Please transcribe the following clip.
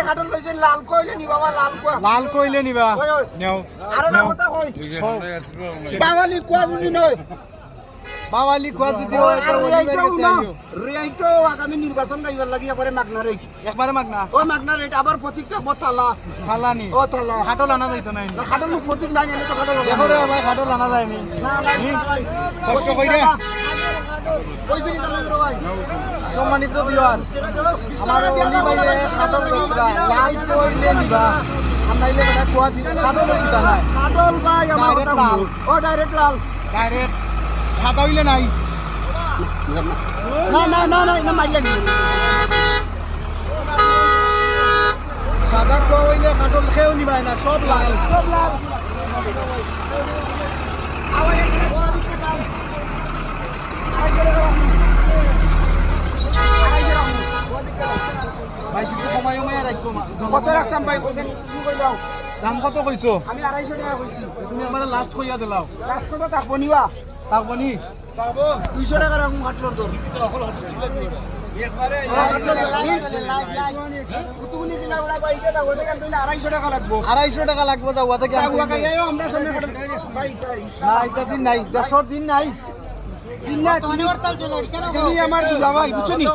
খাটল লইছে লাল কইলে নি বাবা লাল কইলে নিবা নেও আরো না কথা কই বাঙালি কোয়া যদি নয় বাওয়ালি কোয়া যদি হয় তো রিয়াইটো আগামী নির্বাচন গাইবার লাগি একবারে মাগনা রেট একবারে মাগনা ও মাগনা রেট আবার প্রতীক থাকবো তালা থালানি ও তালা খাটল আনা যাইতো নাই না খাটল প্রতীক নাই এনে তো খাটল দেখো রে ভাই খাটল আনা যায়নি কষ্ট কইরা কইছি নি তাহলে ভাই সম্মানিত ভিউয়ার্স আমার অলি ভাইরে খাটল বেচরা লাল কইলে নিবা আনাইলে বড় কোয়া দি খাটল দিতা নাই খাটল ভাই আমার Direct লাল। ও ডাইরেক্ট লাল ডাইরেক্ট সাদা হইলে নাই না না না না না মাইলা নি সাদা কোয়া হইলে খাটল খেও নিবাই না সব লাল সব লাল ভাই কিছু সময় রাখবো কত রাখতাম ভাই কত কি কই দাও দাম কত কইছো আমি 250 টাকা কইছি তুমি আমার লাস্ট কইয়া দিলাও লাস্ট কত থাকবো নিবা থাকবো নি পাবো 200 টাকা রাখুন খাটলর দর একবারে কুতুগুনি দিলা বড় ভাই এটা ওটা কেন তুইলে 250 টাকা লাগবো 250 টাকা লাগবো যাওয়া থেকে টাকা গাইও আমরা সামনে খাটল ভাই তাই না এটা দিন নাই 10 দিন নাই দিন না তুমি হরতাল চলে কেন আমার দিলা ভাই বুঝছো নি